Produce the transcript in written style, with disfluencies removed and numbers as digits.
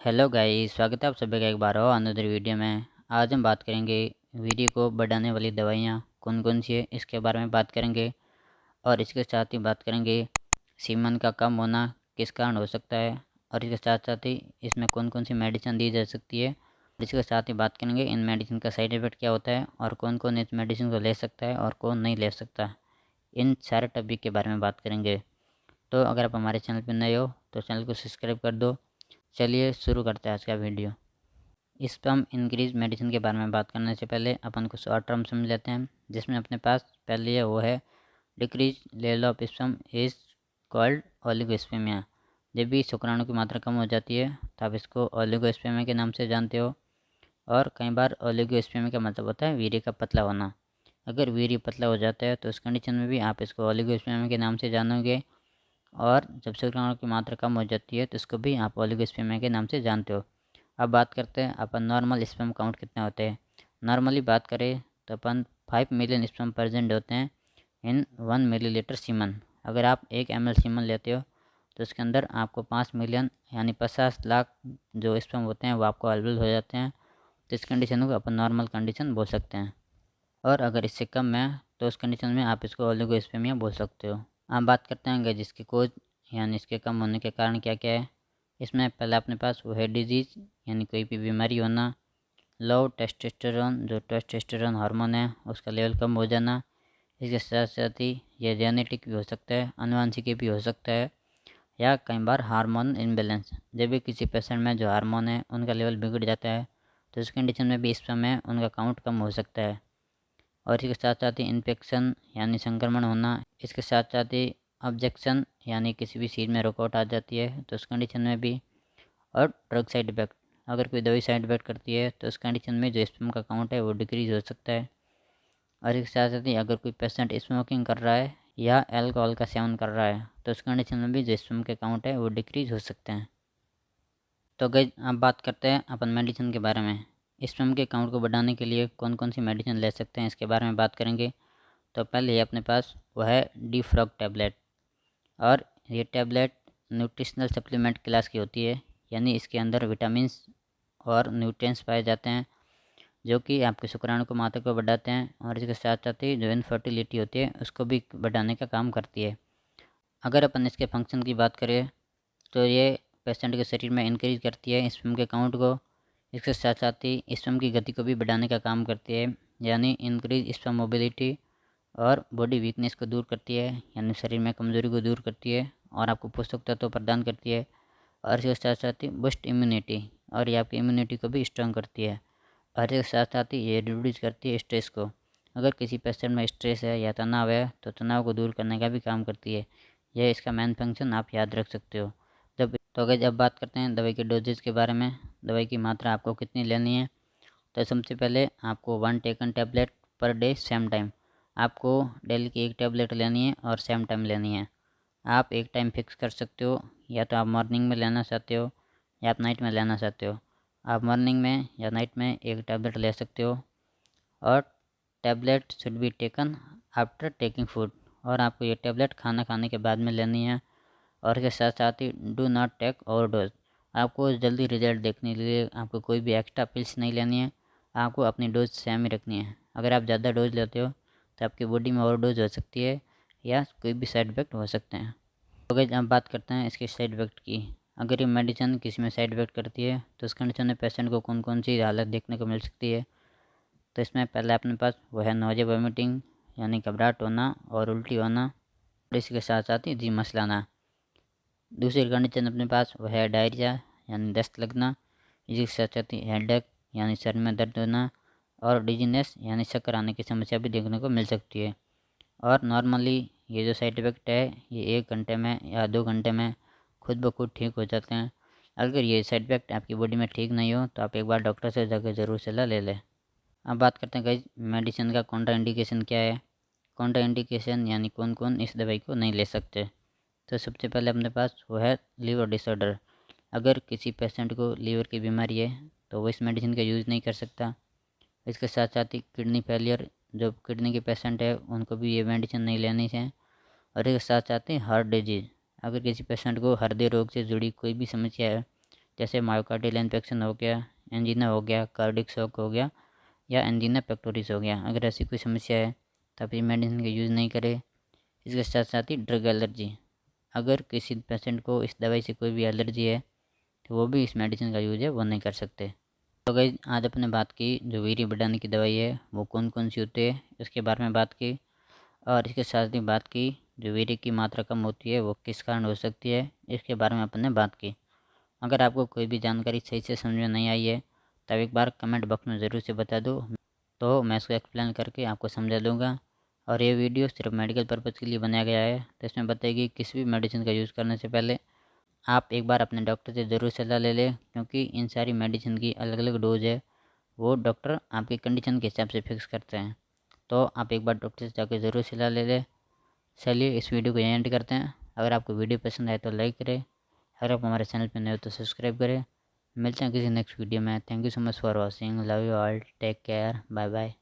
Hello guys, स्वागत है आप सभी का एक बार और अनदर वीडियो में। आज हम बात करेंगे वीर्य को बढ़ाने वाली दवाइयाँ कौन कौन सी है इसके बारे में बात करेंगे। और इसके साथ ही बात करेंगे सीमन का कम होना किस कारण हो सकता है। और इसके साथ साथ ही इसमें कौन कौन सी मेडिसिन दी जा सकती है। इसके साथ ही बात करेंगे इन मेडिसिन का साइड इफ़ेक्ट क्या होता है और कौन कौन इस मेडिसिन को ले सकता है और कौन नहीं ले सकता। इन सारे टॉपिक के बारे में बात करेंगे। तो अगर आप हमारे चैनल पर नए हो तो चैनल को सब्सक्राइब कर दो। चलिए शुरू करते हैं आज का वीडियो। स्पर्म इंक्रीज मेडिसिन के बारे में बात करने से पहले अपन कुछ शॉर्ट टर्म समझ लेते हैं, जिसमें अपने पास पहले ये वो है decrease level of sperm is called oligospermia. जब भी शुक्राणु की मात्रा कम हो जाती है तो आप इसको ओलिगोस्पर्मिया के नाम से जानते हो। और कई बार ओलिगोस्पर्मिया का मतलब होता है वीर्य का पतला होना। अगर वीर्य पतला हो जाता है तो उस कंडीशन में भी आप इसको ओलिगोस्पर्मिया के नाम से जानोगे। और जब शुक्राणु की मात्रा कम हो जाती है तो इसको भी आप ओलिगोस्पर्मिया के नाम से जानते हो। अब बात करते हैं अपन नॉर्मल स्पर्म काउंट कितने होते हैं। नॉर्मली बात करें तो अपन 5 मिलियन स्पर्म प्रेजेंट होते हैं इन 1 मिलीलीटर सीमन। अगर आप 1 ml सीमन लेते हो तो उसके अंदर आपको 5 मिलियन यानी 50 लाख जो स्पर्म होते हैं वो आपको अवेलेबल हो जाते हैं। तो इस कंडीशन को अपन नॉर्मल कंडीशन बोल सकते हैं। और अगर इससे कम है तो उस कंडीशन में आप इसको ओलिगोस्पर्मिया बोल सकते हो। अब बात करते हैं कि जिसकी कोज यानी इसके कम होने के कारण क्या क्या है। इसमें पहले अपने पास वो है डिजीज़ यानी कोई भी बीमारी होना, लो टेस्टोस्टेरोन जो टेस्टोस्टेरोन हार्मोन है उसका लेवल कम हो जाना। इसके साथ साथ ही ये जेनेटिक भी हो सकता है, आनुवंशिक भी हो सकता है, या कई बार हार्मोन इम्बैलेंस। जब भी किसी पेशेंट में जो हार्मोन है उनका लेवल बिगड़ जाता है तो इस कंडीशन में भी इस समय उनका काउंट कम हो सकता है। और इसके साथ साथ ही इन्फेक्शन यानी संक्रमण होना। इसके साथ साथ ही ऑब्जेक्शन यानी किसी भी चीज़ में रुकावट आ जाती है तो उस कंडीशन में भी। और ड्रग साइड इफेक्ट, अगर कोई दवाई साइड इफेक्ट करती है तो उस कंडीशन में जो स्पर्म का काउंट है वो डिक्रीज़ हो सकता है। और इसके साथ साथ ही अगर कोई पेशेंट स्मोकिंग कर रहा है या अल्कोहल का सेवन कर रहा है तो उस कंडीशन में भी जो स्पर्म के काउंट है वो डिक्रीज़ हो सकते हैं। तो गाइस अब बात करते हैं अपन मेडिसिन के बारे में। स्पर्म के काउंट को बढ़ाने के लिए कौन कौन सी मेडिसिन ले सकते हैं इसके बारे में बात करेंगे। तो पहले ये अपने पास वह है डिफ्रॉग टैबलेट। और ये टैबलेट न्यूट्रिशनल सप्लीमेंट क्लास की होती है, यानी इसके अंदर विटामिन्स और न्यूट्रिएंट्स पाए जाते हैं जो कि आपके शुक्राणु को मात्रा को बढ़ाते हैं। और इसके साथ साथ ही जो इनफर्टिलिटी होती है उसको भी बढ़ाने का काम करती है। अगर अपन इसके फंक्शन की बात करें तो ये पेशेंट के शरीर में इंक्रीज करती है स्पर्म के काउंट को। इसके साथ साथ ही स्पर्म की गति को भी बढ़ाने का काम करती है, यानी इंक्रीज स्पर्म मोबिलिटी। और बॉडी वीकनेस को दूर करती है यानी शरीर में कमज़ोरी को दूर करती है और आपको पोषक तत्व प्रदान करती है। और इसके साथ साथ ही बूस्ट इम्यूनिटी, और ये आपकी इम्यूनिटी को भी स्ट्रॉन्ग करती है। और इसके साथ साथ ही ये रिड्यूस करती है स्ट्रेस को। अगर किसी पेशेंट में स्ट्रेस है या तनाव है तो तनाव को दूर करने का भी काम करती है। यह इसका मेन फंक्शन आप याद रख सकते हो। जब अगर जब बात करते हैं दवाई के डोजेज के बारे में, दवाई की मात्रा आपको कितनी लेनी है। तो सबसे पहले आपको 1 taken tablet per day same time. आपको डेली की 1 टैबलेट लेनी है और सेम टाइम लेनी है। आप एक टाइम फिक्स कर सकते हो, या तो आप मॉर्निंग में लेना चाहते हो या आप नाइट में लेना चाहते हो। आप मॉर्निंग में या नाइट में एक टैबलेट ले सकते हो। और tablet should be taken after taking food, और आपको ये टैबलेट खाना खाने के बाद में लेनी है। और इसके साथ साथ ही डू नॉट टेक ओवरडोज। आपको जल्दी रिजल्ट देखने के लिए आपको कोई भी एक्स्ट्रा पिल्स नहीं लेनी है। आपको अपनी डोज सेम ही रखनी है। अगर आप ज़्यादा डोज लेते हो तो आपकी बॉडी में ओवरडोज हो सकती है या कोई भी साइड इफ़ेक्ट हो सकते हैं। तो गाइस अब बात करते हैं इसके साइड इफ़ेक्ट की। अगर ये मेडिसिन किसी में साइड इफ़ेक्ट करती है तो उस कंडीशन में पेशेंट को कौन कौन सी हालत देखने को मिल सकती है। तो इसमें पहले अपने पास वो है नोज़िया वोमिटिंग यानी घबराहट होना और उल्टी होना, और इसके साथ साथ ही जी मसलाना। दूसरी कंडीशन अपने पास वो है डायरिया यानी दस्त लगना, इसके साथ साथ ही हेडेक यानी सर में दर्द होना, और डिजीनेस यानी चक्कर आने की समस्या भी देखने को मिल सकती है। और नॉर्मली ये जो साइड इफ़ेक्ट है ये 1 घंटे में या 2 घंटे में खुद ब खुद ठीक हो जाते हैं। अगर ये साइड इफ़ेक्ट आपकी बॉडी में ठीक नहीं हो तो आप एक बार डॉक्टर से जाकर ज़रूर सलाह ले लें। अब बात करते हैं गाइस मेडिसिन का कॉन्ट्रा इंडिकेशन क्या है। कॉन्ट्रा इंडिकेशन यानी कौन कौन इस दवाई को नहीं ले सकते। तो सबसे पहले अपने पास वो है लीवर डिसऑर्डर। अगर किसी पेशेंट को लीवर की बीमारी है तो वो इस मेडिसिन का यूज़ नहीं कर सकता। इसके साथ साथ ही किडनी फेलियर, जो किडनी के पेशेंट है उनको भी ये मेडिसिन नहीं लेनी है। और इसके साथ साथ ही हार्ट डिजीज़, अगर किसी पेशेंट को हृदय रोग से जुड़ी कोई भी समस्या है जैसे मायोकार्डियल इन्फेक्शन हो गया, एंजीना हो गया, कार्डिक शॉक हो गया या एंजीना पेक्टोरिस हो गया। अगर ऐसी कोई समस्या है तो आप इस मेडिसिन का यूज़ नहीं करें। इसके साथ साथ ही ड्रग एलर्जी, अगर किसी पेशेंट को इस दवाई से कोई भी एलर्जी है तो वो भी इस मेडिसिन का यूज़ है वो नहीं कर सकते। तो गाइस आज अपने बात की जो वीर्य बढ़ाने की दवाई है वो कौन कौन सी होती है इसके बारे में बात की, और इसके साथ ही बात की जो वीर्य की मात्रा कम होती है वो किस कारण हो सकती है इसके बारे में अपन ने बात की। अगर आपको कोई भी जानकारी सही से समझ में नहीं आई है तब एक बार कमेंट बॉक्स में ज़रूर से बता दो, तो मैं इसको एक्सप्लेन करके आपको समझा दूँगा। और ये वीडियो सिर्फ मेडिकल पर्पज़ के लिए बनाया गया है, तो इसमें बताएगी किसी भी मेडिसिन का यूज़ करने से पहले आप एक बार अपने डॉक्टर से ज़रूर सलाह ले लें, क्योंकि इन सारी मेडिसिन की अलग अलग डोज है, वो डॉक्टर आपकी कंडीशन के हिसाब से फिक्स करते हैं। तो आप एक बार डॉक्टर से जाकर ज़रूर सलाह ले लें। चलिए इस वीडियो को यहीं एंड करते हैं। अगर आपको वीडियो पसंद आए तो लाइक करें, अगर आप हमारे चैनल पर नए हो तो सब्सक्राइब करें। मिलते हैं किसी नेक्स्ट वीडियो में। Thank you so much for watching. Love you all, take care, bye bye.